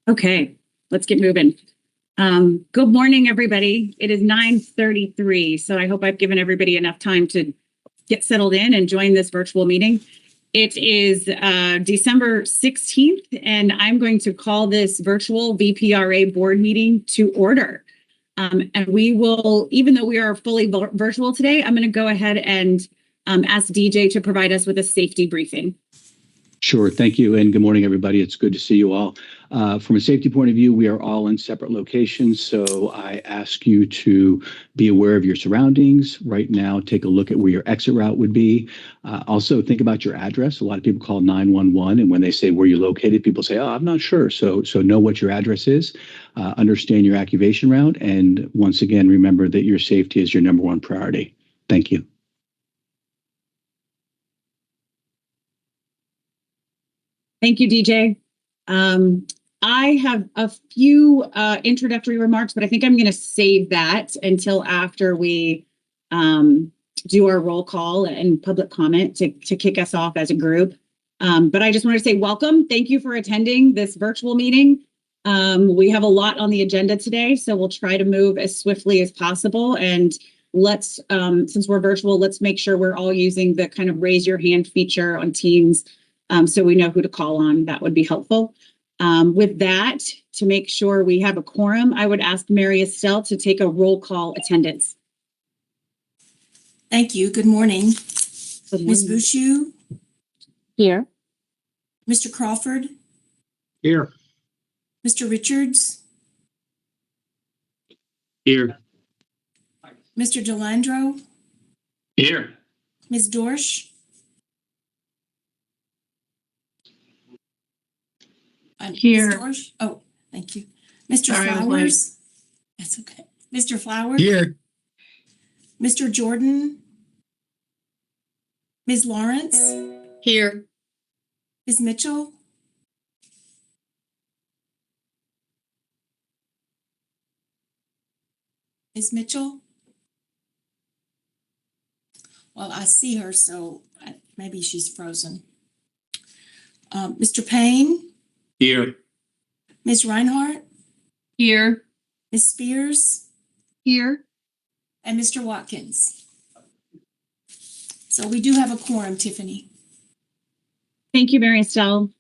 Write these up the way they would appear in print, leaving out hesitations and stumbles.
Okay, let's get moving. Good morning, everybody. It is 9:33, so I hope I've given everybody enough time to get settled in and join this virtual meeting. It is December 16th, and I'm going to call this virtual VPRA board meeting to order. And we will, even though we are fully virtual today, I'm going to go ahead and ask DJ to provide us with a safety briefing. Sure. Thank you. And good morning, everybody. It's good to see you all. From a safety point of view, we are all in separate locations. So I ask you to be aware of your surroundings. Right now, take a look at where your exit route would be. Also, think about your address. A lot of people call 911. And when they say where you're located, people say, oh, I'm not sure. So know what your address is. Understand your activation route. And once again, remember that your safety is your number one priority. Thank you. Thank you, DJ. I have a few introductory remarks, but I think I'm going to save that until after we do our roll call and public comment to kick us off as a group. But I just want to say welcome. Thank you for attending this virtual meeting. We have a lot on the agenda today, so we'll try to move as swiftly as possible. And let's, since we're virtual, let's make sure we're all using the kind of raise your hand feature on Teams. So we know who to call on. That would be helpful. With that, to make sure we have a quorum, I would ask Mary Estelle to take a roll call attendance. Thank you. Good morning. Ms. Bouchou? Here. Mr. Crawford? Here. Mr. Richards? Here. Mr. Delandro? Here. Ms. Dorsch? Here. Ms. Dorsch? Oh, thank you. Mr. Flowers? That's okay. Mr. Flowers? Here. Mr. Jordan? Ms. Lawrence? Here. Ms. Mitchell? Ms. Mitchell? Well, I see her, so maybe she's frozen. Mr. Payne? Here. Ms. Reinhardt? Here. Ms. Spears? Here. And Mr. Watkins. So we do have a quorum, Tiffany. Thank you, Mary Estelle.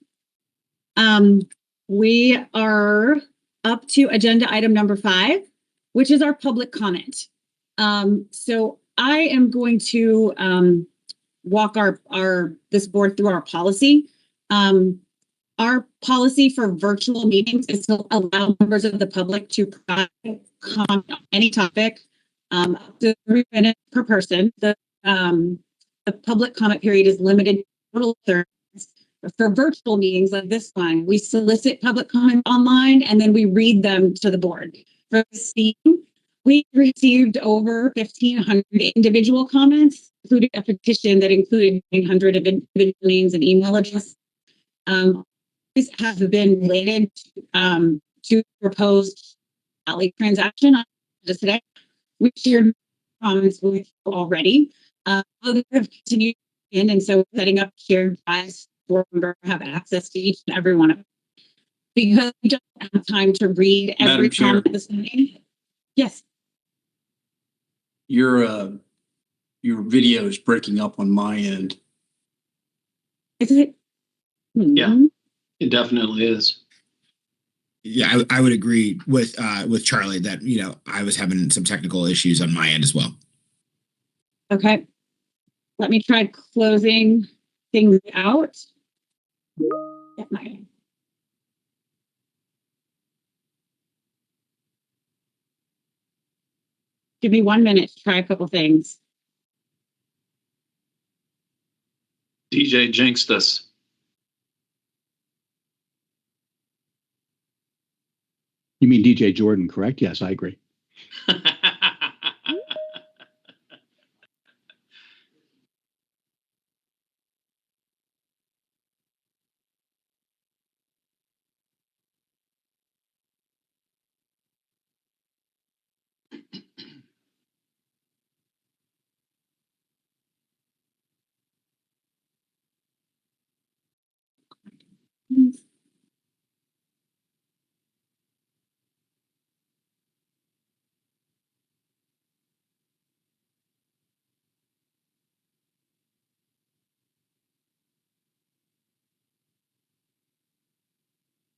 We are up to agenda item number 5, which is our public comment. So I am going to walk this board through our policy. Our policy for virtual meetings is to allow members of the public to provide comment on any topic, up to 3 minutes per person. The public comment period is limited to total 30 minutes. For virtual meetings like this one, we solicit public comment online and then we read them to the board. For this meeting, we received over 1,500 individual comments, including a petition that included 900 of individual names and email addresses. These have been related to the proposed alley transaction just today. We shared comments with you already. Others have continued in, and so setting up shared files for members to have access to each and every one of them. Because we don't have time to read every comment this morning. Yes. Your video is breaking up on my end. Is it? Yeah, it definitely is. Yeah, I would agree with Charlie that, I was having some technical issues on my end as well. Okay. Let me try closing things out. Give me 1 minute to try a couple things. DJ jinxed us. You mean DJ Jordan, correct? Yes, I agree.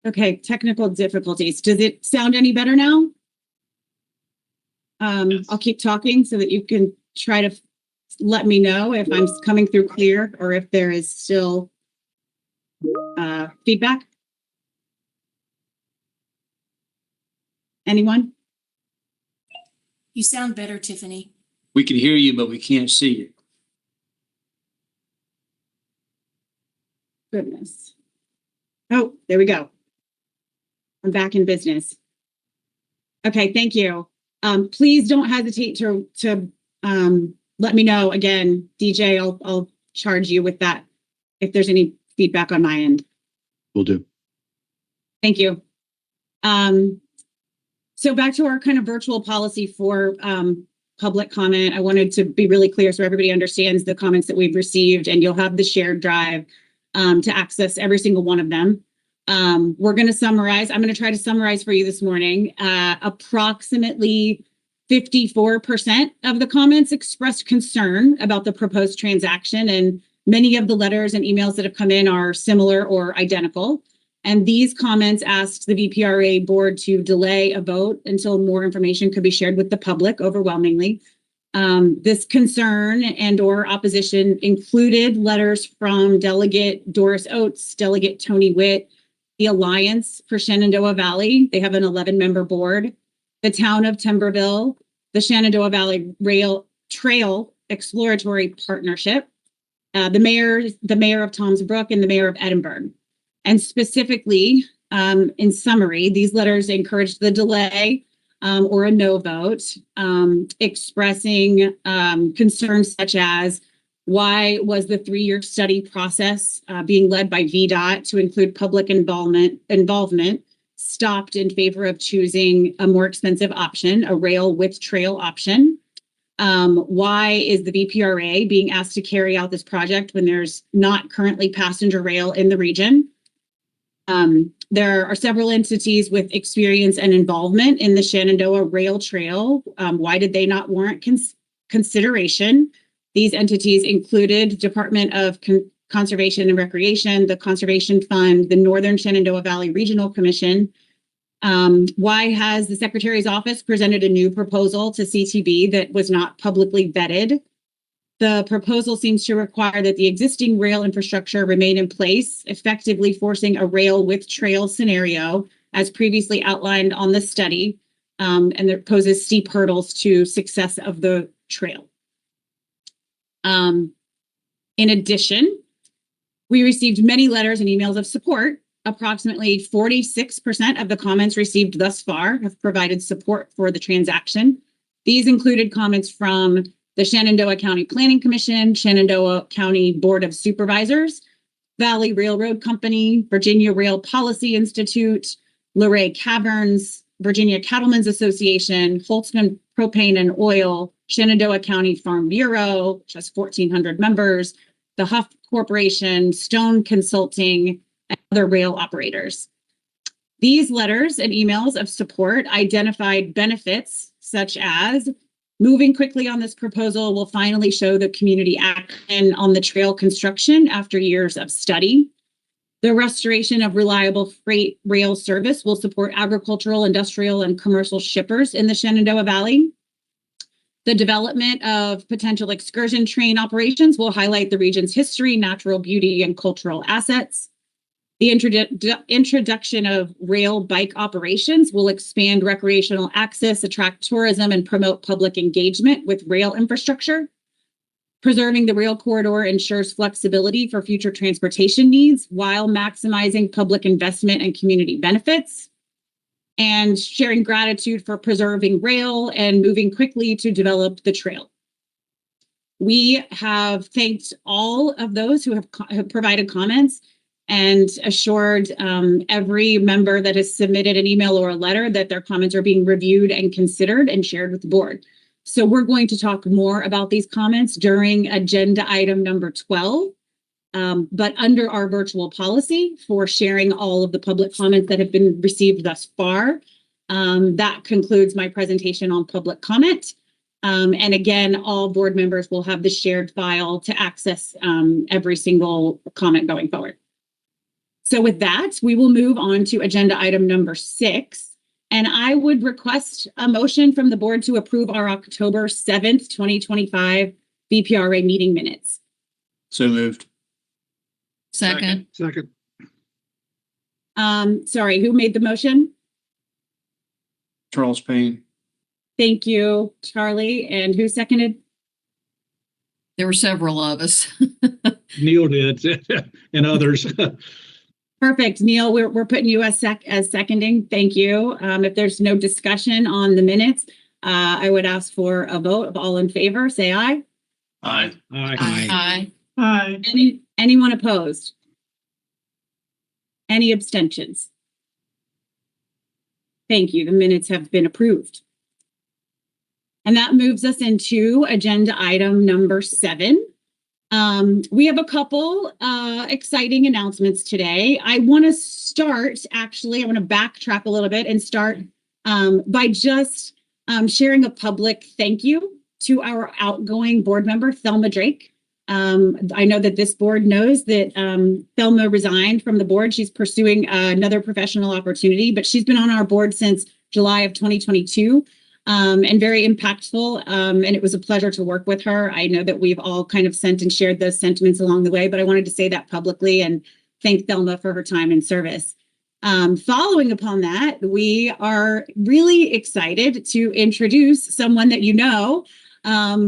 Okay, technical difficulties. Does it sound any better now? Yes. I'll keep talking so that you can try to let me know if I'm coming through clear or if there is still feedback. Anyone? You sound better, Tiffany. We can hear you, but we can't see you. Goodness. Oh, there we go. I'm back in business. Okay, thank you. Please don't hesitate to let me know again, DJ. I'll charge you with that if there's any feedback on my end. Will do. Thank you. So back to our kind of virtual policy for public comment. I wanted to be really clear so everybody understands the comments that we've received, and you'll have the shared drive to access every single one of them. We're going to summarize. I'm going to try to summarize for you this morning. Approximately 54% of the comments expressed concern about the proposed transaction, and many of the letters and emails that have come in are similar or identical. And these comments asked the VPRA board to delay a vote until more information could be shared with the public overwhelmingly. This concern and or opposition included letters from Delegate Doris Oates, Delegate Tony Witt, the Alliance for Shenandoah Valley. They have an 11-member board. The Town of Timberville, the Shenandoah Valley Rail Trail Exploratory Partnership, the mayor of Toms Brook, and the mayor of Edinburgh. And specifically, in summary, these letters encouraged the delay or a no vote, expressing concerns such as why was the 3-year study process being led by VDOT to include public involvement stopped in favor of choosing a more expensive option, a rail with trail option? Why is the VPRA being asked to carry out this project when there's not currently passenger rail in the region? There are several entities with experience and involvement in the Shenandoah Rail Trail. Why did they not warrant consideration? These entities included Department of Conservation and Recreation, the Conservation Fund, the Northern Shenandoah Valley Regional Commission. Why has the Secretary's office presented a new proposal to CTV that was not publicly vetted? The proposal seems to require that the existing rail infrastructure remain in place, effectively forcing a rail with trail scenario as previously outlined on the study, and it poses steep hurdles to success of the trail. In addition, we received many letters and emails of support. Approximately 46% of the comments received thus far have provided support for the transaction. These included comments from the Shenandoah County Planning Commission, Shenandoah County Board of Supervisors, Valley Railroad Company, Virginia Rail Policy Institute, Luray Caverns, Virginia Cattlemen's Association, Holtzman Propane and Oil, Shenandoah County Farm Bureau, which has 1,400 members, the Huff Corporation, Stone Consulting, and other rail operators. These letters and emails of support identified benefits such as moving quickly on this proposal will finally show the community action on the trail construction after years of study. The restoration of reliable freight rail service will support agricultural, industrial, and commercial shippers in the Shenandoah Valley. The development of potential excursion train operations will highlight the region's history, natural beauty, and cultural assets. The introduction of rail bike operations will expand recreational access, attract tourism, and promote public engagement with rail infrastructure. Preserving the rail corridor ensures flexibility for future transportation needs while maximizing public investment and community benefits. And sharing gratitude for preserving rail and moving quickly to develop the trail. We have thanked all of those who have provided comments and assured every member that has submitted an email or a letter that their comments are being reviewed and considered and shared with the board. So we're going to talk more about these comments during agenda item number 12, but under our virtual policy for sharing all of the public comments that have been received thus far. That concludes my presentation on public comment. And again, all board members will have the shared file to access every single comment going forward. So with that, we will move on to agenda item number 6. And I would request a motion from the board to approve our October 7th, 2025 VPRA meeting minutes. So moved. Second. Second. Sorry, who made the motion? Charles Payne. Thank you, Charlie. And who seconded? There were several of us. Neil did, and others. Perfect. Neil, we're putting you as seconding. Thank you. If there's no discussion on the minutes, I would ask for a vote of all in favor. Say aye. Aye. Aye. Aye. Anyone opposed? Any abstentions? Thank you. The minutes have been approved. And that moves us into agenda item number 7. We have a couple exciting announcements today. I want to start, actually, I want to backtrack a little bit and start by just sharing a public thank you to our outgoing board member, Thelma Drake. I know that this board knows that Thelma resigned from the board. She's pursuing another professional opportunity, but she's been on our board since July of 2022. And very impactful. And it was a pleasure to work with her. I know that we've all kind of sent and shared those sentiments along the way, but I wanted to say that publicly and thank Thelma for her time and service. Following upon that, we are really excited to introduce someone that you know.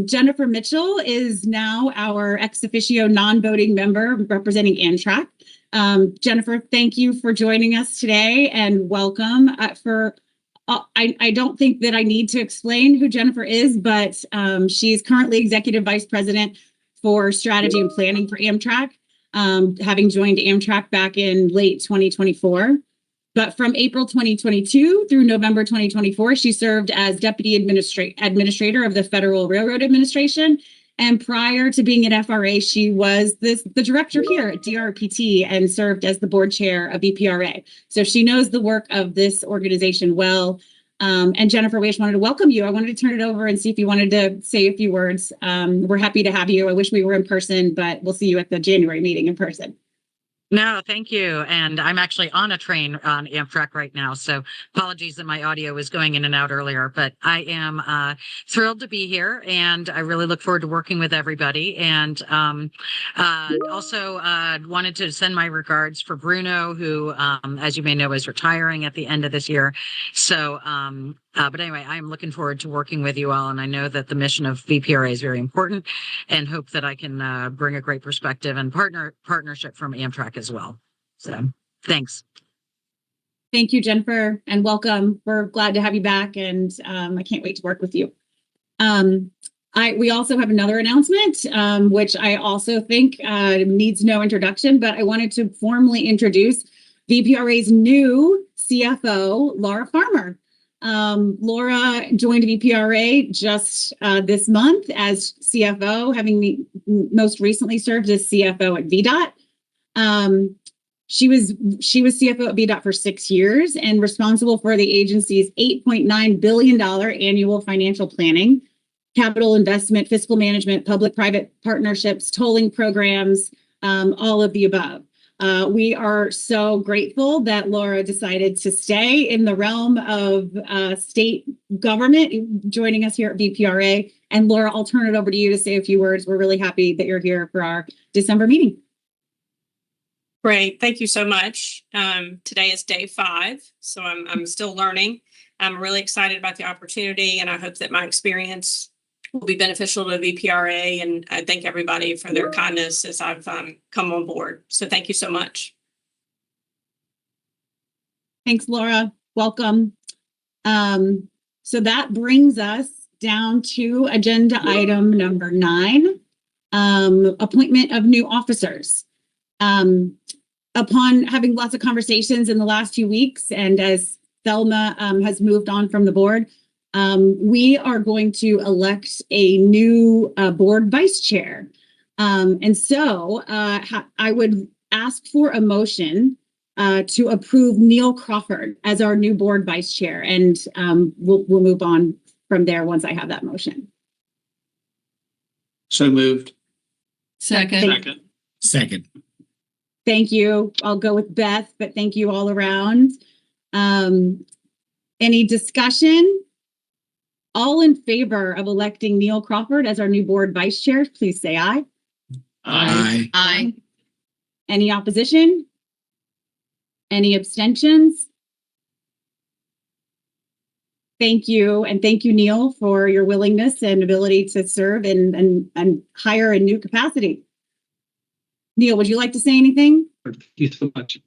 Jennifer Mitchell is now our ex officio non-voting member representing Amtrak. Jennifer, thank you for joining us today and welcome. I don't think that I need to explain who Jennifer is, but she's currently Executive Vice President for Strategy and Planning for Amtrak, having joined Amtrak back in late 2024. But from April 2022 through November 2024, she served as Deputy Administrator of the Federal Railroad Administration. And prior to being at FRA, she was the director here at DRPT and served as the board chair of VPRA. So she knows the work of this organization well. And Jennifer, we just wanted to welcome you. I wanted to turn it over and see if you wanted to say a few words. We're happy to have you. I wish we were in person, but we'll see you at the January meeting in person. No, thank you. And I'm actually on a train on Amtrak right now. So apologies that my audio was going in and out earlier, but I am thrilled to be here and I really look forward to working with everybody. And also wanted to send my regards for Bruno, who, as you may know, is retiring at the end of this year. So, but anyway, I'm looking forward to working with you all. And I know that the mission of VPRA is very important and hope that I can bring a great perspective and partnership from Amtrak as well. So thanks. Thank you, Jennifer, and welcome. We're glad to have you back, and I can't wait to work with you. We also have another announcement, which I also think needs no introduction, but I wanted to formally introduce VPRA's new CFO, Laura Farmer. Laura joined VPRA just this month as CFO, having most recently served as CFO at VDOT. She was CFO at VDOT for 6 years and responsible for the agency's $8.9 billion annual financial planning, capital investment, fiscal management, public-private partnerships, tolling programs, all of the above. We are so grateful that Laura decided to stay in the realm of state government, joining us here at VPRA. And Laura, I'll turn it over to you to say a few words. We're really happy that you're here for our December meeting. Great. Thank you so much. Today is day 5, so I'm still learning. I'm really excited about the opportunity, and I hope that my experience will be beneficial to VPRA, and I thank everybody for their kindness as I've come on board. So thank you so much. Thanks, Laura. Welcome. So that brings us down to agenda item number 9, appointment of new officers. Upon having lots of conversations in the last few weeks, and as Thelma has moved on from the board, we are going to elect a new board vice chair. And so I would ask for a motion to approve Neil Crawford as our new board vice chair. And we'll move on from there once I have that motion. So moved. Second. Second. Thank you. I'll go with Beth, but thank you all around. Any discussion? All in favor of electing Neil Crawford as our new board vice chair, please say aye. Aye. Aye. Any opposition? Any abstentions? Thank you. And thank you, Neil, for your willingness and ability to serve and hire a new capacity. Neil, would you like to say anything? Thank you so much.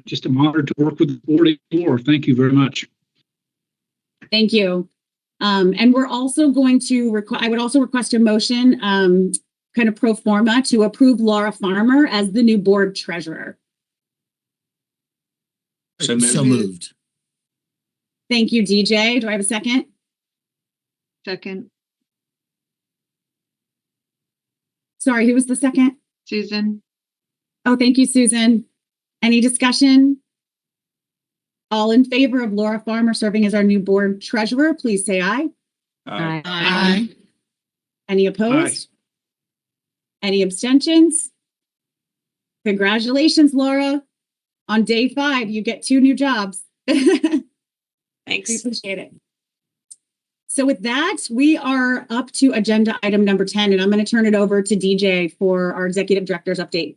Just an honor to work with the board anymore. Thank you very much. Thank you. And we're also going to I would also request a motion, kind of pro forma, to approve Laura Farmer as the new board treasurer. So So moved. moved. Thank you, DJ. Do I have a second? Second, Sorry, who was the second? Susan. Oh, thank you, Susan. Any discussion? All in favor of Laura Farmer serving as our new board treasurer, please say aye. Aye. Aye. Any opposed? Any abstentions? Congratulations, Laura. On day 5, you get 2 new jobs. We Thanks. appreciate it. So with that, we are up to agenda item number 10, and I'm going to turn it over to DJ for our executive director's update.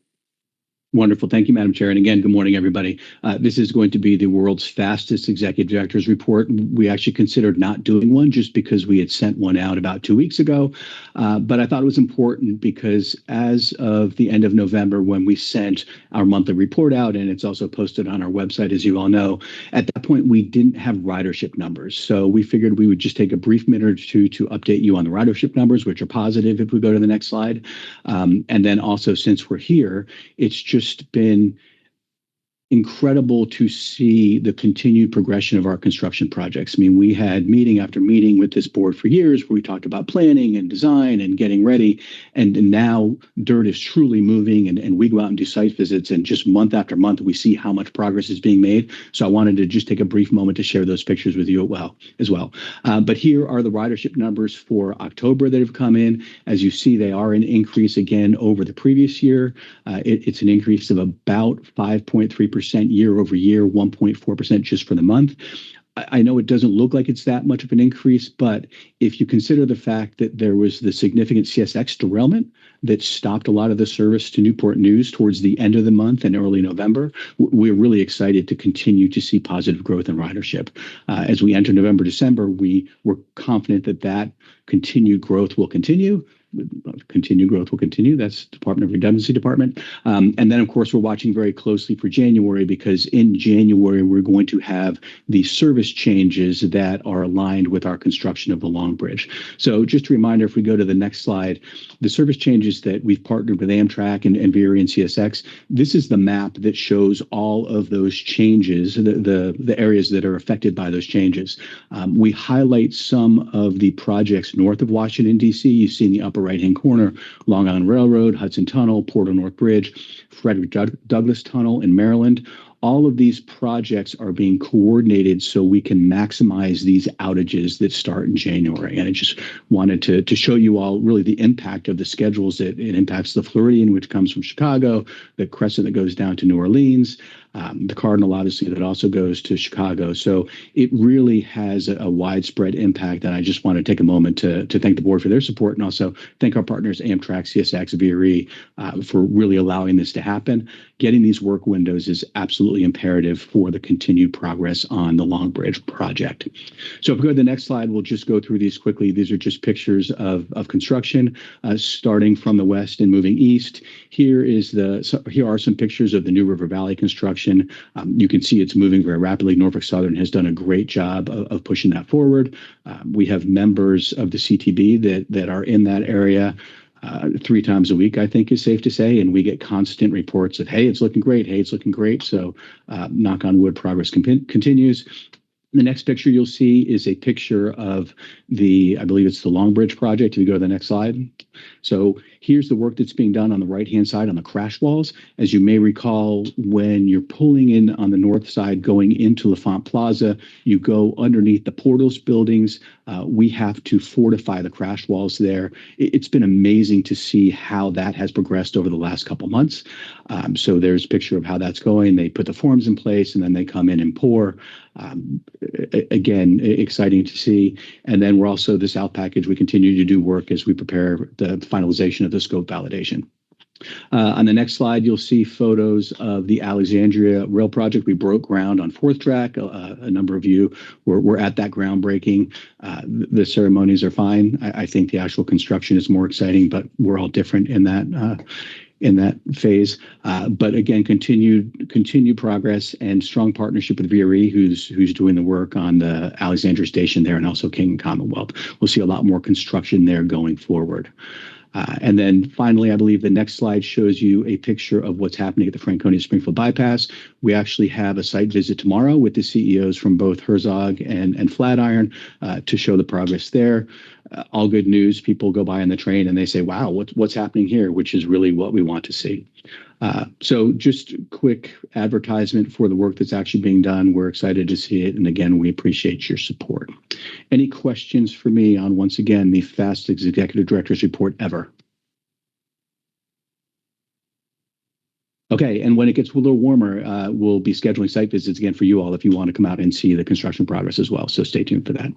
Wonderful. Thank you, Madam Chair. And again, good morning, everybody. This is going to be the world's fastest executive director's report. We actually considered not doing one just because we had sent one out about 2 weeks ago. But I thought it was important because as of the end of November, when we sent our monthly report out, and it's also posted on our website, as you all know, at that point, we didn't have ridership numbers. So we figured we would just take a brief minute or two to update you on the ridership numbers, which are positive if we go to the next slide. And then also, since we're here, it's just been incredible to see the continued progression of our construction projects. I mean, we had meeting after meeting with this board for years where we talked about planning and design and getting ready. And now dirt is truly moving and we go out and do site visits, and just month after month, we see how much progress is being made. So I wanted to just take a brief moment to share those pictures with you as well. But here are the ridership numbers for October that have come in. As you see, they are an increase again over the previous year. It's an increase of about 5.3% year over year, 1.4% just for the month. I know it doesn't look like it's that much of an increase, but if you consider the fact that there was the significant CSX derailment that stopped a lot of the service to Newport News towards the end of the month and early November, we're really excited to continue to see positive growth in ridership. As we enter November, December, we were confident that that continued growth will continue. Continued growth will continue. That's Department of Redundancy Department. And then, of course, we're watching very closely for January, because in January, we're going to have the service changes that are aligned with our construction of the Long Bridge. So just a reminder, if we go to the next slide, the service changes that we've partnered with Amtrak and VPRA and CSX, this is the map that shows all of those changes, the areas that are affected by those changes. We highlight some of the projects north of Washington, D.C. You see in the upper right-hand corner, Long Island Railroad, Hudson Tunnel, Porter North Bridge, Frederick Douglass Tunnel in Maryland. All of these projects are being coordinated so we can maximize these outages that start in January. And I just wanted to show you all really the impact of the schedules. It impacts the Floridian, which comes from Chicago, the Crescent that goes down to New Orleans, the Cardinal, obviously, that also goes to Chicago. So it really has a widespread impact. And I just want to take a moment to thank the board for their support, and also thank our partners, Amtrak, CSX, VRE, for really allowing this to happen. Getting these work windows is absolutely imperative for the continued progress on the Long Bridge project. So if we go to the next slide, we'll just go through these quickly. These are just pictures of construction starting from the west and moving east. Here are some pictures of the New River Valley construction. You can see it's moving very rapidly. Norfolk Southern has done a great job of pushing that forward. We have members of the CTB that are in that area 3 times a week, I think is safe to say. And we get constant reports of, hey, it's looking great. Hey, it's looking great. So knock on wood, progress continues. The next picture you'll see is a picture of I believe it's the Long Bridge project. If you go to the next slide. So here's the work that's being done on the right-hand side on the crash walls. As you may recall, when you're pulling in on the north side going into L'Enfant Plaza, you go underneath the Portals buildings. We have to fortify the crash walls there. It's been amazing to see how that has progressed over the last couple months. So there's a picture of how that's going. They put the forms in place and then they come in and pour. Again, exciting to see. And then we're also the South package. We continue to do work as we prepare the finalization of the scope validation. On the next slide, you'll see photos of the Alexandria Rail Project. We broke ground on 4th Track. A number of you were at that groundbreaking. The ceremonies are fine. I think the actual construction is more exciting, but we're all different in that phase. But again, continued progress and strong partnership with VPRA, who's doing the work on the Alexandria Station there and also King and Commonwealth. We'll see a lot more construction there going forward. And then finally, I believe the next slide shows you a picture of what's happening at the Franconia Springfield bypass. We actually have a site visit tomorrow with the CEOs from both Herzog and Flatiron to show the progress there. All good news. People go by on the train and they say, wow, what's happening here, which is really what we want to see. So just quick advertisement for the work that's actually being done. We're excited to see it. And again, we appreciate your support. Any questions for me on, once again, the fastest executive director's report ever? Okay, and when it gets a little warmer, we'll be scheduling site visits again for you all if you want to come out and see the construction progress as well. So stay tuned for that.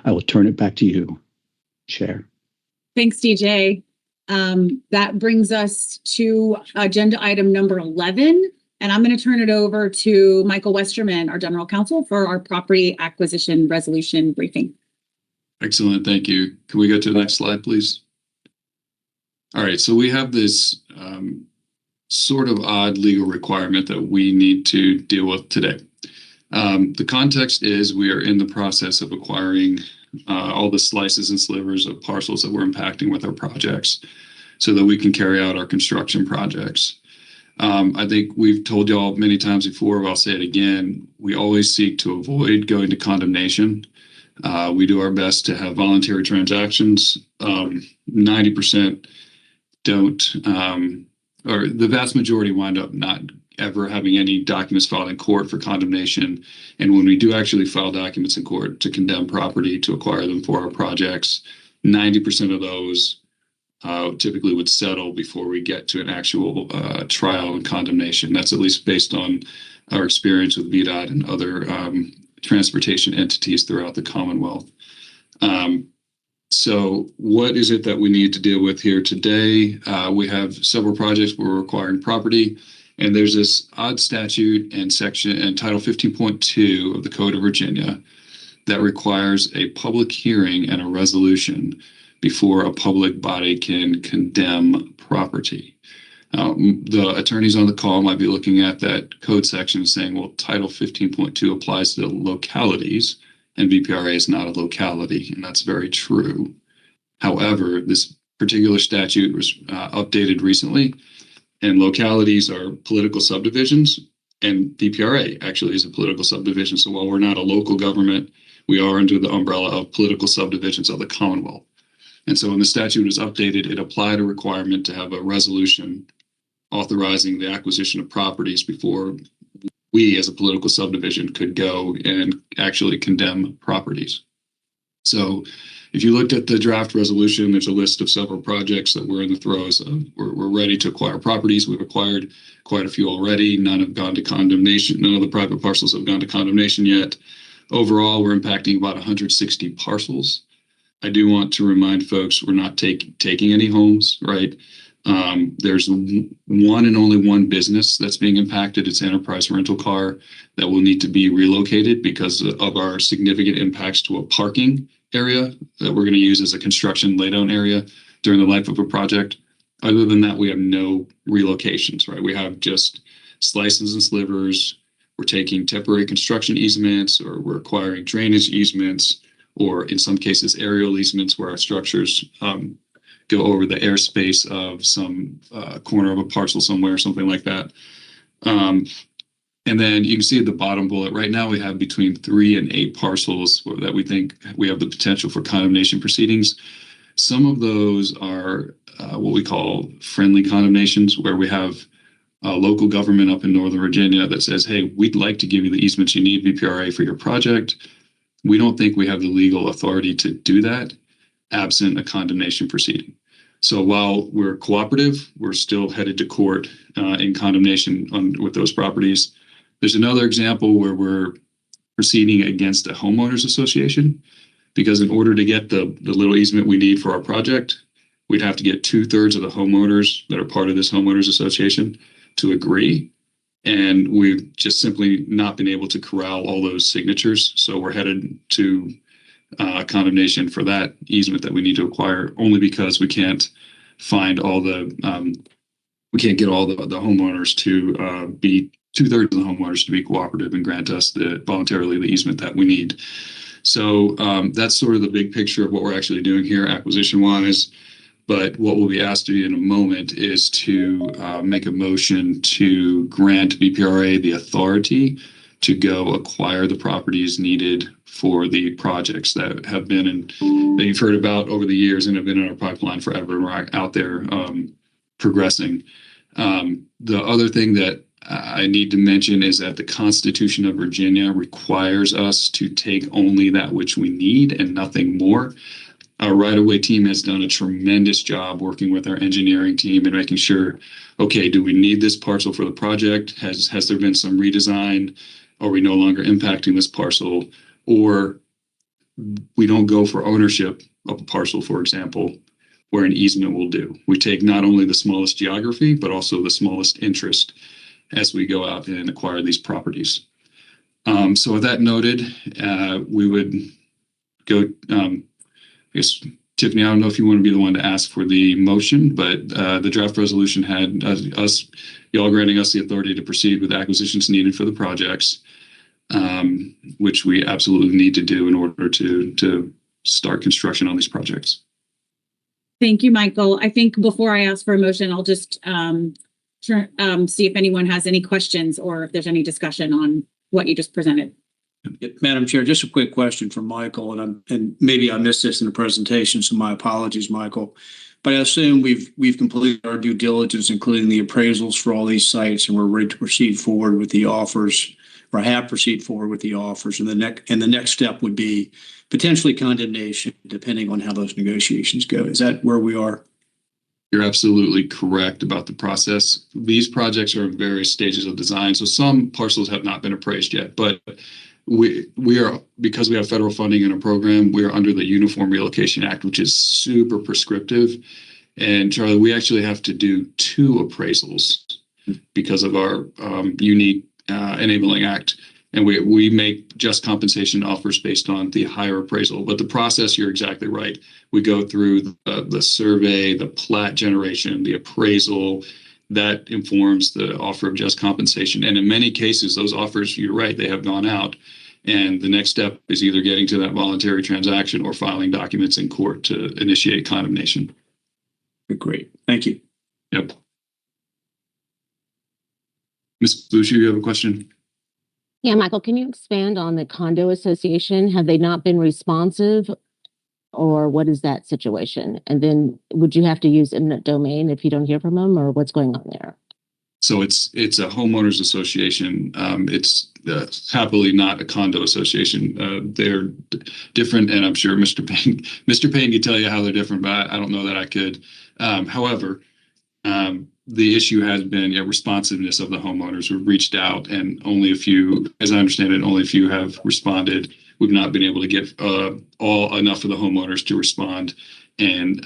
I will turn it back to you, Chair. Thanks, DJ. That brings us to agenda item number 11. And I'm going to turn it over to Michael Westerman, our general counsel, for our property acquisition resolution briefing. Excellent. Thank you. Can we go to the next slide, please? All right. So we have this sort of odd legal requirement that we need to deal with today. The context is we are in the process of acquiring all the slices and slivers of parcels that we're impacting with our projects so that we can carry out our construction projects. I think we've told y'all many times before, but I'll say it again. We always seek to avoid going to condemnation. We do our best to have voluntary transactions. 90% don't, or the vast majority wind up not ever having any documents filed in court for condemnation. And when we do actually file documents in court to condemn property to acquire them for our projects, 90% of those typically would settle before we get to an actual trial and condemnation. That's at least based on our experience with VDOT and other transportation entities throughout the Commonwealth. So what is it that we need to deal with here today? We have several projects where we're acquiring property, and there's this odd statute and section and Title 15.2 of the Code of Virginia that requires a public hearing and a resolution before a public body can condemn property. The attorneys on the call might be looking at that code section and saying, well, Title 15.2 applies to localities, and VPRA is not a locality, and that's very true. However, this particular statute was updated recently, and localities are political subdivisions, and VPRA actually is a political subdivision. So while we're not a local government, we are under the umbrella of political subdivisions of the Commonwealth. And so when the statute was updated, it applied a requirement to have a resolution authorizing the acquisition of properties before we as a political subdivision could go and actually condemn properties. So if you looked at the draft resolution, there's a list of several projects that we're in the throes of. We're ready to acquire properties. We've acquired quite a few already. None have gone to condemnation. None of the private parcels have gone to condemnation yet. Overall, we're impacting about 160 parcels. I do want to remind folks we're not taking any homes, right? There's one and only one business that's being impacted. It's Enterprise Rental Car that will need to be relocated because of our significant impacts to a parking area that we're going to use as a construction laydown area during the life of a project. Other than that, we have no relocations, right? We have just slices and slivers. We're taking temporary construction easements, or we're acquiring drainage easements, or in some cases, aerial easements where our structures go over the airspace of some corner of a parcel somewhere, something like that. And then you can see at the bottom bullet, right now we have between 3 and 8 parcels that we think we have the potential for condemnation proceedings. Some of those are what we call friendly condemnations, where we have a local government up in Northern Virginia that says, hey, we'd like to give you the easements you need, VPRA, for your project. We don't think we have the legal authority to do that absent a condemnation proceeding. So while we're cooperative, we're still headed to court in condemnation with those properties. There's another example where we're proceeding against a homeowners association, because in order to get the little easement we need for our project, we'd have to get 2/3 of the homeowners that are part of this homeowners association to agree. And we've just simply not been able to corral all those signatures. So we're headed to condemnation for that easement that we need to acquire, only because we can't find all the, we can't get all the homeowners to be 2/3 of the homeowners to be cooperative and grant us voluntarily the easement that we need. So that's sort of the big picture of what we're actually doing here acquisition wise. But what we'll be asked to do in a moment is to make a motion to grant VPRA the authority to go acquire the properties needed for the projects that have been that you've heard about over the years and have been in our pipeline forever and we're out there progressing. The other thing that I need to mention is that the Constitution of Virginia requires us to take only that which we need and nothing more. Our right-of-way team has done a tremendous job working with our engineering team and making sure, okay, do we need this parcel for the project? Has there been some redesign? Are we no longer impacting this parcel? Or we don't go for ownership of a parcel, for example, where an easement will do. We take not only the smallest geography, but also the smallest interest as we go out and acquire these properties. So with that noted, we would go, I guess, Tiffany, I don't know if you want to be the one to ask for the motion, but the draft resolution had y'all granting us the authority to proceed with acquisitions needed for the projects, which we absolutely need to do in order to start construction on these projects. Thank you, Michael. I think before I ask for a motion, I'll just see if anyone has any questions or if there's any discussion on what you just presented. Madam Chair, just a quick question from Michael, and maybe I missed this in the presentation, so my apologies, Michael. But I assume we've completed our due diligence, including the appraisals for all these sites, and we're ready to proceed forward with the offers, or have proceed forward with the offers. And the next step would be potentially condemnation, depending on how those negotiations go. Is that where we are? You're absolutely correct about the process. These projects are in various stages of design, so some parcels have not been appraised yet, but we are, because we have federal funding in a program, we are under the Uniform Relocation Act, which is super prescriptive. And Charlie, we actually have to do 2 appraisals because of our unique enabling act. And we make just compensation offers based on the higher appraisal. But the process, you're exactly right. We go through the survey, the plat generation, the appraisal. That informs the offer of just compensation. And in many cases, those offers, you're right, they have gone out. And the next step is either getting to that voluntary transaction or filing documents in court to initiate condemnation. Great. Thank you. Yep. Ms. Boucher, you have a question? Yeah, Michael, can you expand on the condo association? Have they not been responsive, or what is that situation? And then would you have to use eminent domain if you don't hear from them, or what's going on there? So it's a homeowners association. It's happily not a condo association. They're different, and I'm sure Mr. Payne could tell you how they're different, but I don't know that I could. However, the issue has been responsiveness of the homeowners. We've reached out, and only a few, as I understand it, only a few have responded. We've not been able to get enough of the homeowners to respond and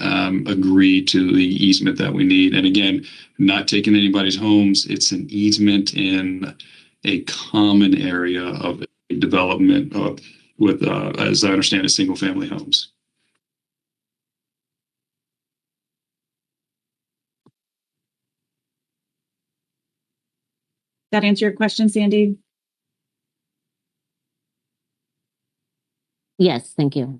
agree to the easement that we need. And again, not taking anybody's homes. It's an easement in a common area of development with, as I understand it, single family homes. That answer your question, Sandy? Yes, thank you.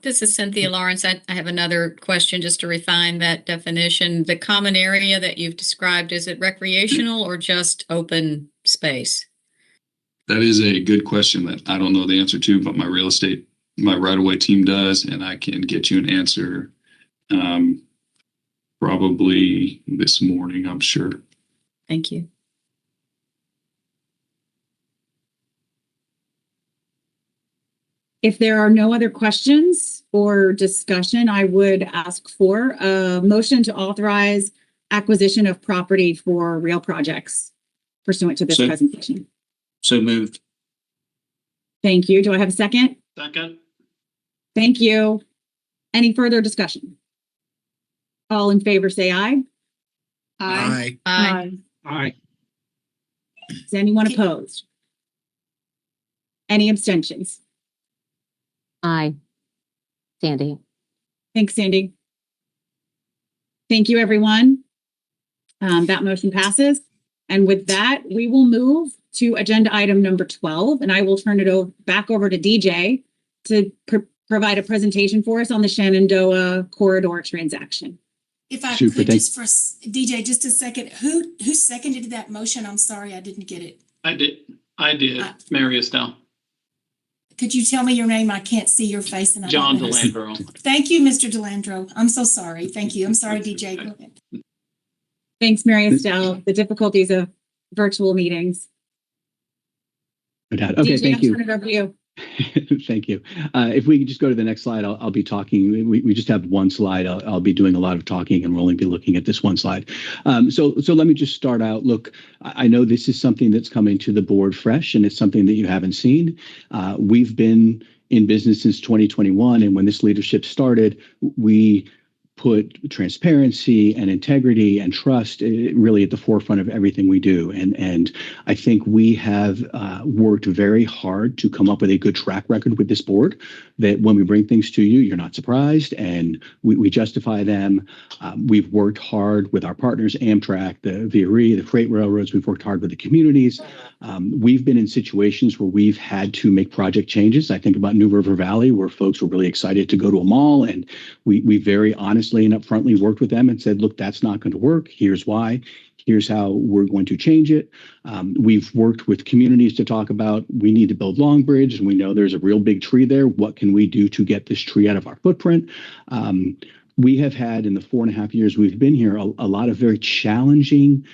This is Cynthia Lawrence. I have another question just to refine that definition. The common area that you've described, is it recreational or just open space? That is a good question that I don't know the answer to, but my right-of-way team does, and I can get you an answer probably this morning, I'm sure. Thank you. If there are no other questions or discussion, I would ask for a motion to authorize acquisition of property for rail projects pursuant to this So- presentation. So moved. Thank you. Do I have a second? Second. Thank you. Any further discussion? All in favor, say aye. Aye. Aye. Aye. Is anyone opposed? Any abstentions? Aye. Sandy. Thanks, Sandy. Thank you, everyone. That motion passes. And with that, we will move to agenda item number 12, and I will turn it back over to DJ to provide a presentation for us on the Shenandoah corridor transaction. If I Super, could thank- just for DJ, just a second, who seconded that motion? I'm sorry, I didn't get it. I did. Mary Estelle. Could you tell me your name? I can't see your face. And I John don't know. Delandro. Thank you, Mr. Delandro. I'm so sorry. Thank you. I'm sorry, DJ. Go ahead. Thanks, Mary Estelle. The difficulties of virtual meetings. No doubt. Okay, DJ, thank I'll you. turn it over to you. Thank you. If we could just go to the next slide, I'll be talking. We just have one slide. I'll be doing a lot of talking, and we'll only be looking at this one slide. So let me just start out. Look, I know this is something that's coming to the board fresh, and it's something that you haven't seen. We've been in business since 2021, and when this leadership started, we put transparency and integrity and trust really at the forefront of everything we do. And I think we have worked very hard to come up with a good track record with this board, that when we bring things to you, you're not surprised, and we justify them. We've worked hard with our partners, Amtrak, the VPRA, the freight railroads. We've worked hard with the communities. We've been in situations where we've had to make project changes. I think about New River Valley, where folks were really excited to go to a mall, and we very honestly and upfrontly worked with them and said, look, that's not going to work. Here's why. Here's how we're going to change it. We've worked with communities to talk about, we need to build Long Bridge, and we know there's a real big tree there. What can we do to get this tree out of our footprint? We have had, in the 4.5 years we've been here, a lot of very challenging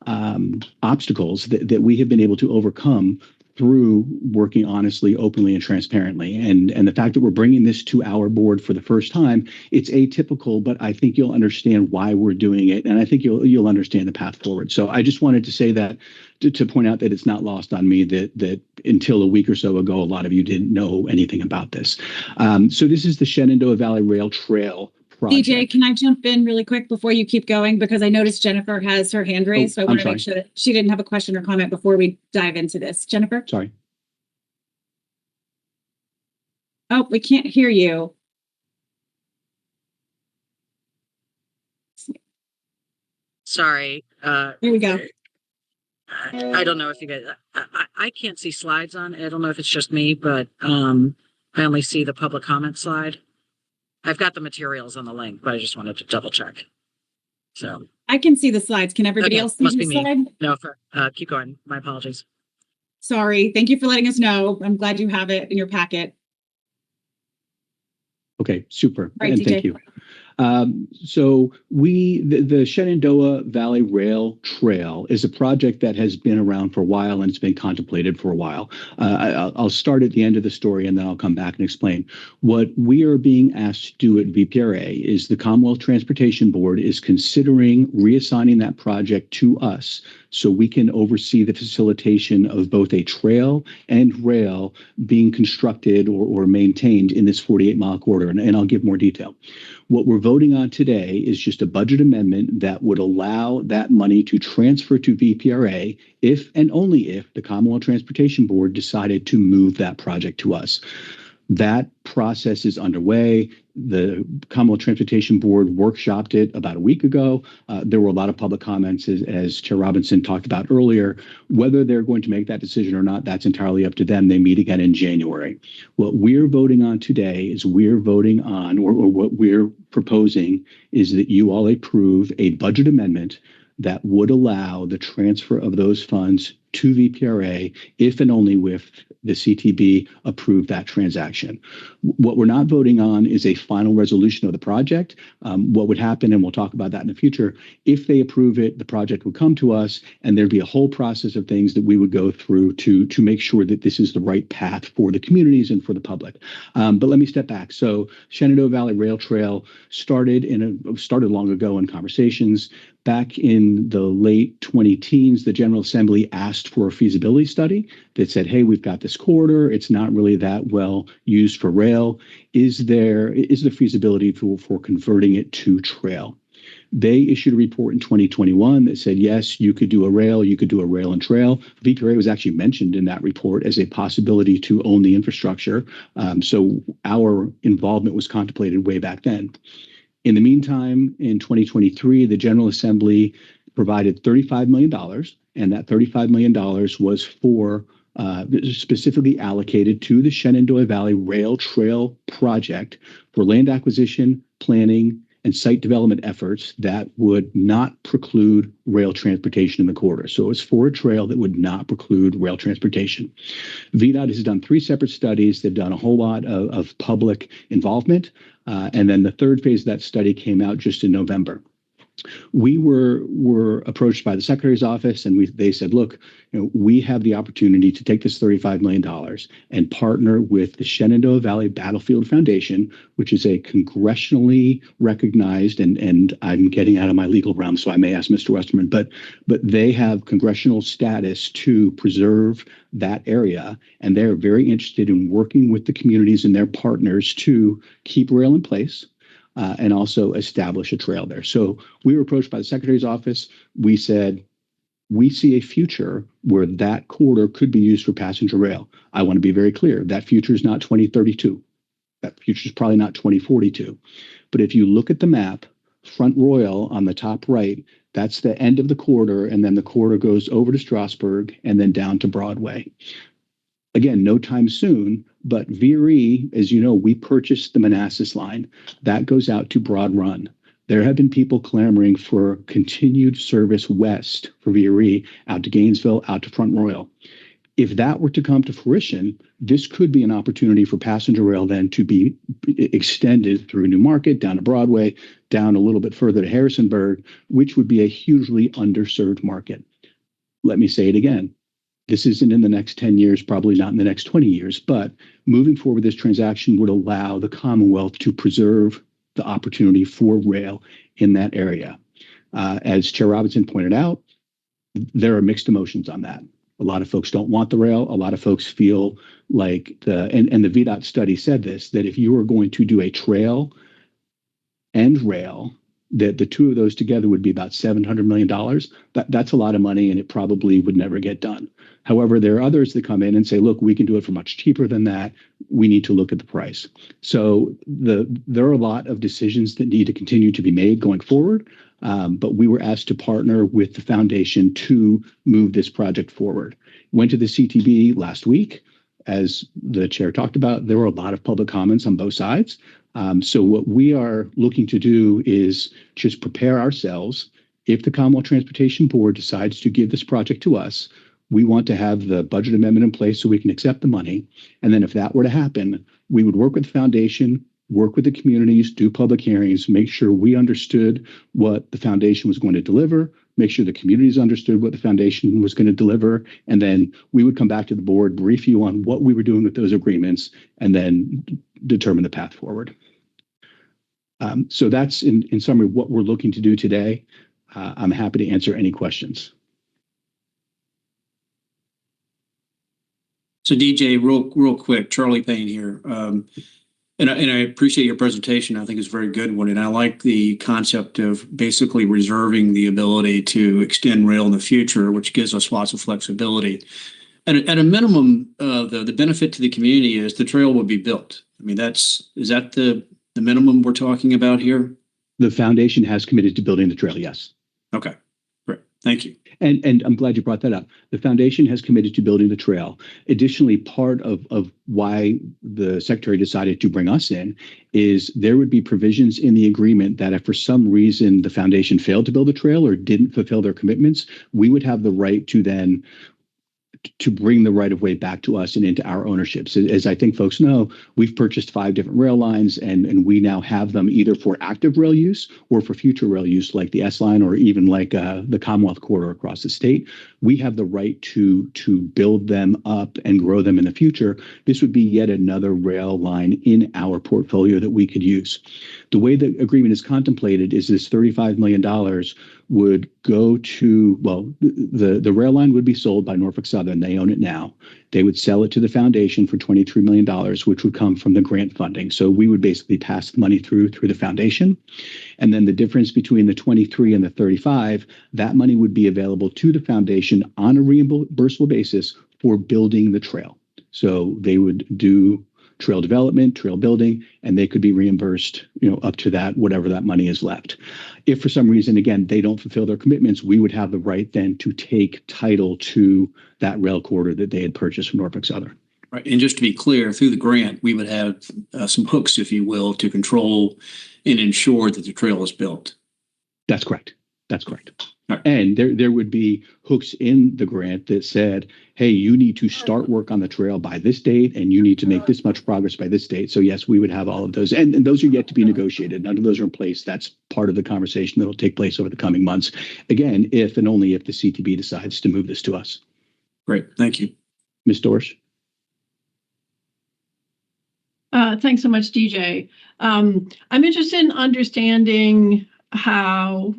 obstacles that we have been able to overcome through working honestly, openly, and transparently. And the fact that we're bringing this to our board for the first time, it's atypical, but I think you'll understand why we're doing it. And I think you'll understand the path forward. So I just wanted to say that, to point out that it's not lost on me that until a week or so ago, a lot of you didn't know anything about this. So this is the Shenandoah Valley Rail Trail project. DJ, can I jump in really quick before you keep going? Because I noticed Jennifer has her hand raised. So I I'm want to sorry. make sure that she didn't have a question or comment before we dive into this. Jennifer? Sorry. Oh, we can't hear you. Sorry. Here we go. I don't know if you guys, I can't see slides on. I don't know if it's just me, but I only see the public comment slide. I've got the materials on the link, but I just wanted to double check. So I can see the slides. Can everybody Okay, else see must the be me. slide? no, keep going. My apologies. Sorry. Thank you for letting us know. I'm glad you have it in your packet. Okay, super. Right, And DJ. thank you. So the Shenandoah Valley Rail Trail is a project that has been around for a while, and it's been contemplated for a while. I'll start at the end of the story, and then I'll come back and explain. What we are being asked to do at VPRA is the Commonwealth Transportation Board is considering reassigning that project to us so we can oversee the facilitation of both a trail and rail being constructed or maintained in this 48-mile corridor. And I'll give more detail. What we're voting on today is just a budget amendment that would allow that money to transfer to VPRA if and only if the Commonwealth Transportation Board decided to move that project to us. That process is underway. The Commonwealth Transportation Board workshopped it about a week ago. There were a lot of public comments, as Chair Robinson talked about earlier. Whether they're going to make that decision or not, that's entirely up to them. They meet again in January. What we're voting on today is or what we're proposing is that you all approve a budget amendment that would allow the transfer of those funds to VPRA if and only if the CTB approved that transaction. What we're not voting on is a final resolution of the project. What would happen, and we'll talk about that in the future, if they approve it, the project would come to us and there'd be a whole process of things that we would go through to make sure that this is the right path for the communities and for the public. But let me step back. So Shenandoah Valley Rail Trail started long ago in conversations. Back in the late 2010s, the General Assembly asked for a feasibility study that said, hey, we've got this corridor. It's not really that well used for rail. Is there feasibility for converting it to trail? They issued a report in 2021 that said, yes, you could do a rail and trail. VPRA was actually mentioned in that report as a possibility to own the infrastructure. So our involvement was contemplated way back then. In the meantime, in 2023, the General Assembly provided $35 million, and that $35 million was specifically allocated to the Shenandoah Valley Rail Trail project for land acquisition, planning, and site development efforts that would not preclude rail transportation in the corridor. So it was for a trail that would not preclude rail transportation. VDOT has done 3 separate studies. They've done a whole lot of public involvement. And then the third phase of that study came out just in November. We were approached by the Secretary's office, and they said, look, we have the opportunity to take this $35 million and partner with the Shenandoah Valley Battlefield Foundation, which is a congressionally recognized, and I'm getting out of my legal realm, so I may ask Mr. Westerman, but they have congressional status to preserve that area, and they're very interested in working with the communities and their partners to keep rail in place. And also establish a trail there. So we were approached by the Secretary's office. We said, we see a future where that corridor could be used for passenger rail. I want to be very clear. That future is not 2032. That future is probably not 2042. But if you look at the map, Front Royal on the top right, that's the end of the corridor. And then the corridor goes over to Strasburg and then down to Broadway. Again, no time soon, but VRE, as you know, we purchased the Manassas line. That goes out to Broad Run. There have been people clamoring for continued service west for VRE, out to Gainesville, out to Front Royal. If that were to come to fruition, this could be an opportunity for passenger rail then to be extended through New Market, down to Broadway, down a little bit further to Harrisonburg, which would be a hugely underserved market. Let me say it again. This isn't in the next 10 years, probably not in the next 20 years, but moving forward, this transaction would allow the Commonwealth to preserve the opportunity for rail in that area. As Chair Robinson pointed out, there are mixed emotions on that. A lot of folks don't want the rail. A lot of folks feel like and the VDOT study said this, that if you were going to do a trail and rail, that the two of those together would be about $700 million. That's a lot of money, and it probably would never get done. However, there are others that come in and say, look, we can do it for much cheaper than that. We need to look at the price. So there are a lot of decisions that need to continue to be made going forward. But we were asked to partner with the foundation to move this project forward. Went to the CTB last week. As the chair talked about, there were a lot of public comments on both sides. So what we are looking to do is just prepare ourselves. If the Commonwealth Transportation Board decides to give this project to us, we want to have the budget amendment in place so we can accept the money. And then if that were to happen, we would work with the foundation, work with the communities, do public hearings, make sure we understood what the foundation was going to deliver, make sure the communities understood what the foundation was going to deliver, and then we would come back to the board, brief you on what we were doing with those agreements, and then determine the path forward. So that's in summary what we're looking to do today. I'm happy to answer any questions. So DJ, real quick, Charlie Payne here. And I appreciate your presentation. I think it's a very good one. And I like the concept of basically reserving the ability to extend rail in the future, which gives us lots of flexibility. At a minimum, the benefit to the community is the trail will be built. I mean, is that the minimum we're talking about here? The foundation has committed to building the trail, yes. Okay, great. Thank you. And I'm glad you brought that up. The foundation has committed to building the trail. Additionally, part of why the secretary decided to bring us in is there would be provisions in the agreement that if for some reason the foundation failed to build the trail or didn't fulfill their commitments, we would have the right to then to bring the right of way back to us and into our ownership. So as I think folks know, we've purchased 5 different rail lines and we now have them either for active rail use or for future rail use like the S line or even like the Commonwealth corridor across the state. We have the right to build them up and grow them in the future. This would be yet another rail line in our portfolio that we could use. The way the agreement is contemplated is this $35 million would go to, well, the rail line would be sold by Norfolk Southern. They own it now. They would sell it to the foundation for $23 million, which would come from the grant funding. So we would basically pass the money through the foundation. And then the difference between the 23 and the 35, that money would be available to the foundation on a reimbursable basis for building the trail. So they would do trail development, trail building, and they could be reimbursed, up to that, whatever that money is left. If for some reason, again, they don't fulfill their commitments, we would have the right then to take title to that rail corridor that they had purchased from Norfolk Southern. Right. And just to be clear, through the grant, we would have some hooks, if you will, to control and ensure that the trail is built. That's correct. That's correct. Right. And there would be hooks in the grant that said, hey, you need to start work on the trail by this date, and you need to make this much progress by this date. So yes, we would have all of those. And those are yet to be negotiated. None of those are in place. That's part of the conversation that will take place over the coming months. Again, if and only if the CTB decides to move this to us. Great. Thank you. Ms. Dorsch? Thanks so much, DJ. I'm interested in understanding how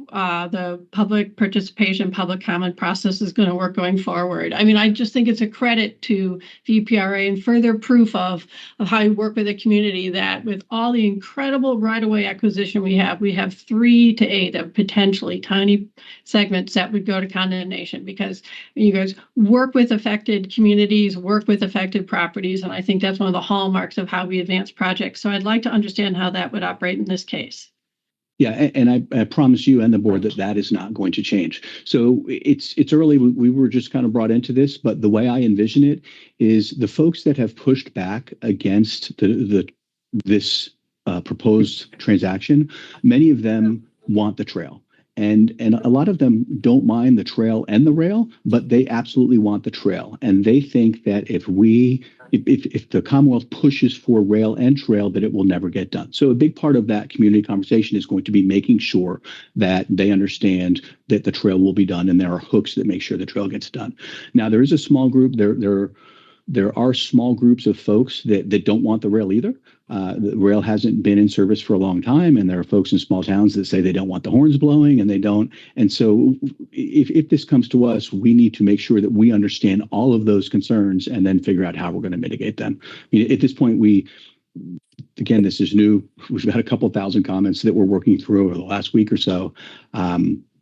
the public participation, public comment process is going to work going forward. I mean, I just think it's a credit to VPRA and further proof of how you work with the community that with all the incredible right-of-way acquisition we have 3 to 8 of potentially tiny segments that would go to condemnation because you guys work with affected communities, work with affected properties, and I think that's one of the hallmarks of how we advance projects. So I'd like to understand how that would operate in this case. Yeah, and I promise you and the board that is not going to change. So it's early. We were just kind of brought into this, but the way I envision it is the folks that have pushed back against this proposed transaction, many of them want the trail. And a lot of them don't mind the trail and the rail, but they absolutely want the trail. And they think that if the Commonwealth pushes for rail and trail, that it will never get done. So a big part of that community conversation is going to be making sure that they understand that the trail will be done and there are hooks that make sure the trail gets done. Now, there is a small group, there are small groups of folks that don't want the rail either. The rail hasn't been in service for a long time, and there are folks in small towns that say they don't want the horns blowing, and they don't. And so if this comes to us, we need to make sure that we understand all of those concerns and then figure out how we're going to mitigate them. I mean, at this point, again, this is new. We've got a couple thousand comments that we're working through over the last week or so.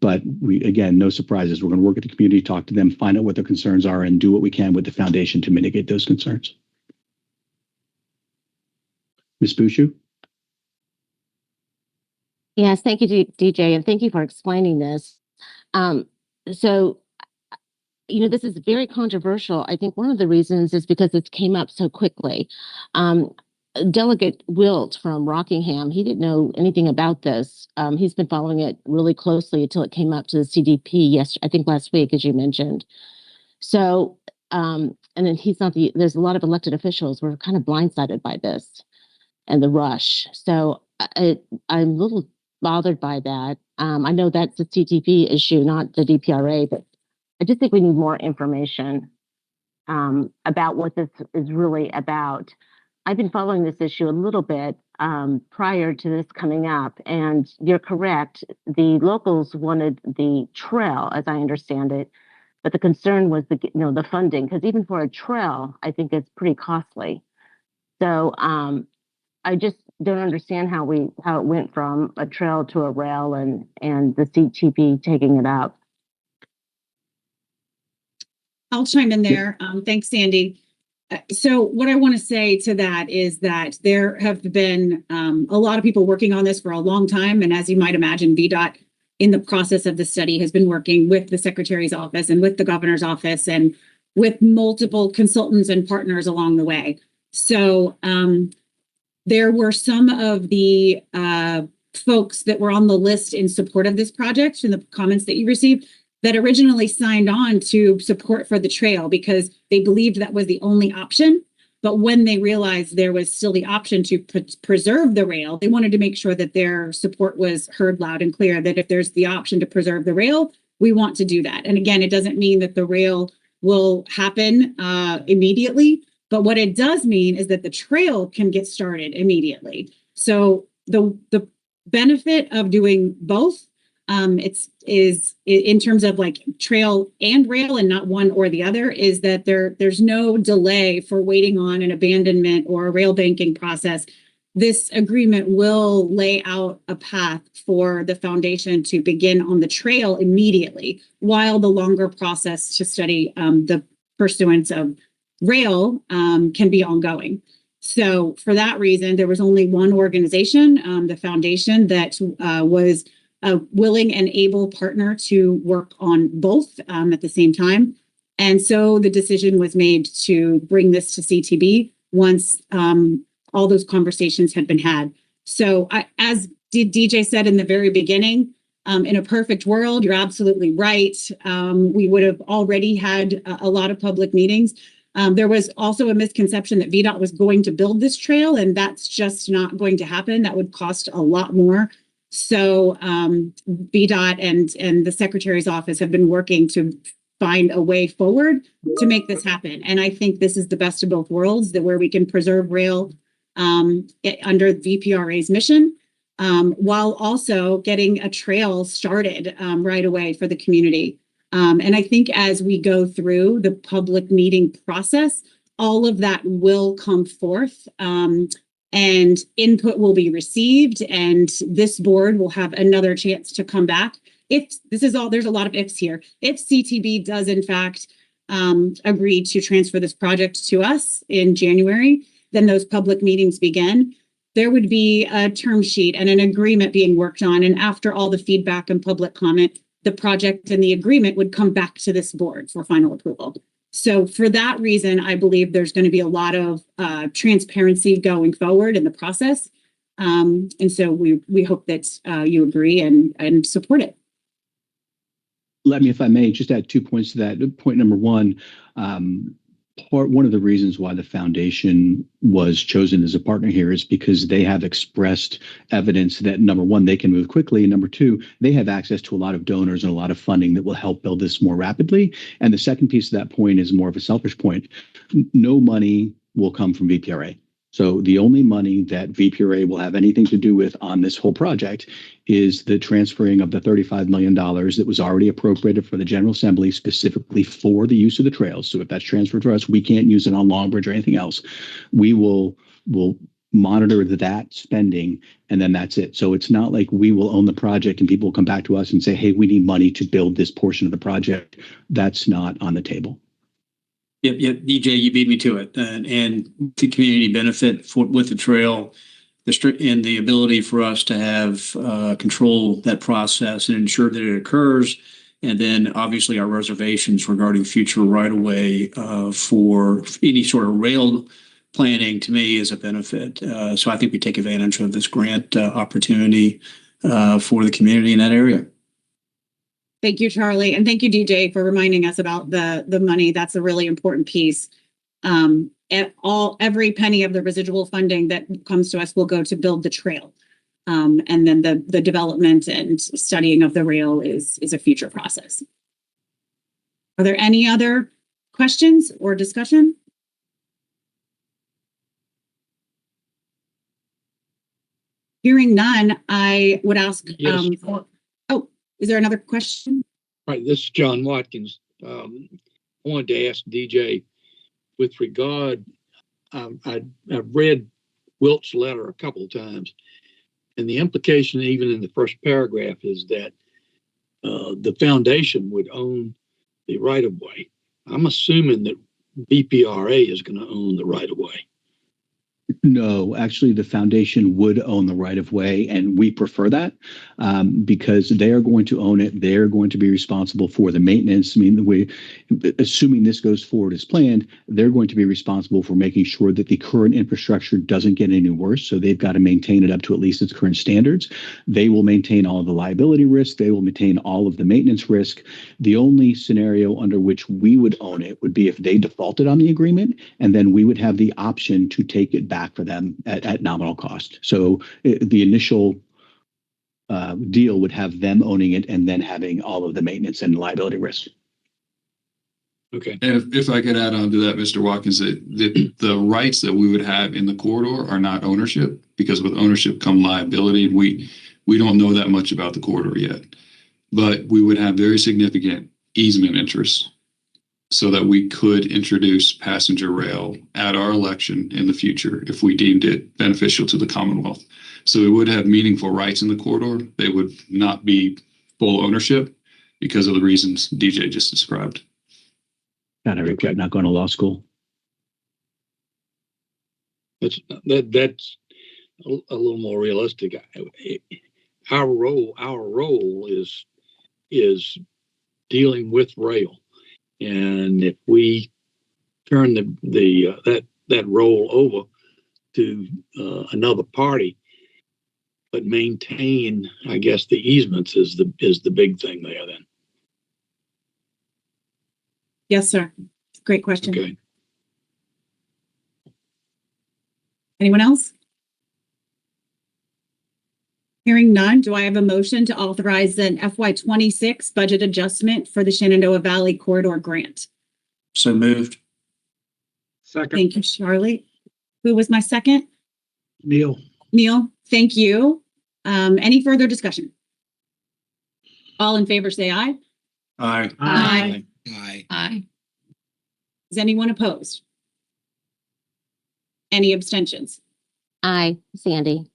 But again, no surprises. We're going to work with the community, talk to them, find out what their concerns are, and do what we can with the foundation to mitigate those concerns. Ms. Bushu? Yes, thank you, DJ, and thank you for explaining this. So, this is very controversial. I think one of the reasons is because it came up so quickly. Delegate Wilt from Rockingham, he didn't know anything about this. He's been following it really closely until it came up to the CDP I think last week, as you mentioned. So, and then there's a lot of elected officials who are kind of blindsided by this and the rush. So I'm a little bothered by that. I know that's a CTP issue, not the DPRA, but I just think we need more information about what this is really about. I've been following this issue a little bit prior to this coming up, and you're correct. The locals wanted the trail, as I understand it, but the concern was the funding, because even for a trail, I think it's pretty costly. So I just don't understand how it went from a trail to a rail and the CTP taking it up. I'll chime in there. Thanks, Sandy. So what I want to say to that is that there have been a lot of people working on this for a long time. And as you might imagine, VDOT in the process of the study has been working with the Secretary's office and with the governor's office and with multiple consultants and partners along the way. So there were some of the folks that were on the list in support of this project and the comments that you received that originally signed on to support for the trail because they believed that was the only option. But when they realized there was still the option to preserve the rail, they wanted to make sure that their support was heard loud and clear, that if there's the option to preserve the rail, we want to do that. And again, it doesn't mean that the rail will happen immediately, but what it does mean is that the trail can get started immediately. So the benefit of doing both is in terms of like trail and rail and not one or the other is that there's no delay for waiting on an abandonment or a rail banking process. This agreement will lay out a path for the foundation to begin on the trail immediately while the longer process to study the pursuance of rail can be ongoing. So for that reason, there was only one organization, the foundation, that was a willing and able partner to work on both at the same time. And so the decision was made to bring this to CTB once all those conversations had been had. So as DJ said in the very beginning, in a perfect world, you're absolutely right. We would have already had a lot of public meetings. There was also a misconception that VDOT was going to build this trail, and that's just not going to happen. That would cost a lot more. So VDOT and the Secretary's office have been working to find a way forward to make this happen. And I think this is the best of both worlds, that where we can preserve rail under VPRA's mission, while also getting a trail started right away for the community. And I think as we go through the public meeting process, all of that will come forth. And input will be received, and this board will have another chance to come back. If this is all, there's a lot of ifs here. If CTB does in fact agree to transfer this project to us in January, then those public meetings begin. There would be a term sheet and an agreement being worked on, and after all the feedback and public comment, the project and the agreement would come back to this board for final approval. So for that reason, I believe there's going to be a lot of transparency going forward in the process. And so we hope that you agree and support it. Let me, if I may, just add 2 points to that. Point number one, one of the reasons why the foundation was chosen as a partner here is because they have expressed evidence that, number one, they can move quickly, and number two, they have access to a lot of donors and a lot of funding that will help build this more rapidly. And the second piece of that point is more of a selfish point. No money will come from VPRA. So the only money that VPRA will have anything to do with on this whole project is the transferring of the $35 million that was already appropriated for the General Assembly specifically for the use of the trails. So if that's transferred to us, we can't use it on Long Bridge or anything else. We will monitor that spending, and then that's it. So it's not like we will own the project and people will come back to us and say, hey, we need money to build this portion of the project. That's not on the table. Yep, DJ, you beat me to it. And the community benefit with the trail, and the ability for us to have control that process and ensure that it occurs. And then obviously our reservations regarding future right-of-way for any sort of rail planning, to me, is a benefit. So I think we take advantage of this grant opportunity for the community in that area. Thank you, Charlie. And thank you, DJ, for reminding us about the money. That's a really important piece. Every penny of the residual funding that comes to us will go to build the trail. And then the development and studying of the rail is a future process. Are there any other questions or discussion? Hearing none, I would ask, Yes. Is there another question? Right, this is John Watkins. I wanted to ask DJ with regard, I've read Wilt's letter a couple of times, and the implication even in the first paragraph is that the foundation would own the right-of-way. I'm assuming that VPRA is going to own the right of way. No, actually, the foundation would own the right of way, and we prefer that because they are going to own it. They're going to be responsible for the maintenance. I mean, assuming this goes forward as planned, they're going to be responsible for making sure that the current infrastructure doesn't get any worse. So they've got to maintain it up to at least its current standards. They will maintain all of the liability risk. They will maintain all of the maintenance risk. The only scenario under which we would own it would be if they defaulted on the agreement, and then we would have the option to take it back for them at nominal cost. So the initial deal would have them owning it and then having all of the maintenance and liability risk. Okay. And if I could add on to that, Mr. Watkins, the rights that we would have in the corridor are not ownership, because with ownership come liability. We don't know that much about the corridor yet, but we would have very significant easement interests so that we could introduce passenger rail at our election in the future if we deemed it beneficial to the Commonwealth. So we would have meaningful rights in the corridor. They would not be full ownership because of the reasons DJ just described. God, I regret not going to law school. That's a little more realistic. Our role is dealing with rail. And if we turn that role over to another party, but maintain, I guess, the easements is the big thing there. Then, Yes, sir. Great question. okay. Anyone else? Hearing none, do I have a motion to authorize an FY26 budget adjustment for the Shenandoah Valley Corridor Grant? So moved. Second. Thank you, Charlie. Who was my second? Neil. Neil, thank you. Any further discussion? All in favor, say aye. Aye. Aye. Aye. Aye. Is anyone opposed? Any abstentions? Aye, Sandy.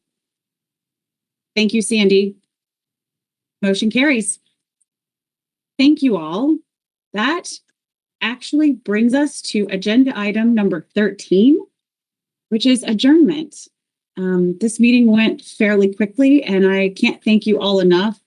Thank you, Sandy. Motion carries. Thank you all. That actually brings us to agenda item number 13, which is adjournment. This meeting went fairly quickly, and I can't thank you all enough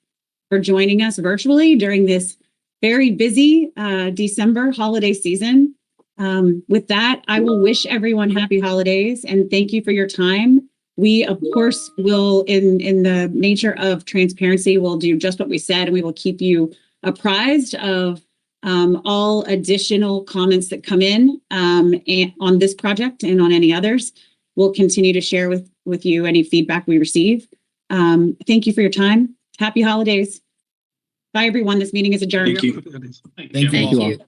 for joining us virtually during this very busy December holiday season. With that, I will wish everyone happy holidays and thank you for your time. We, of course, will, in the nature of transparency, will do just what we said, and we will keep you apprised of all additional comments that come in and on this project and on any others. We'll continue to share with you any feedback we receive. Thank you for your time. Happy holidays. Bye, everyone. This meeting is adjourned. Thank you. Thank you all.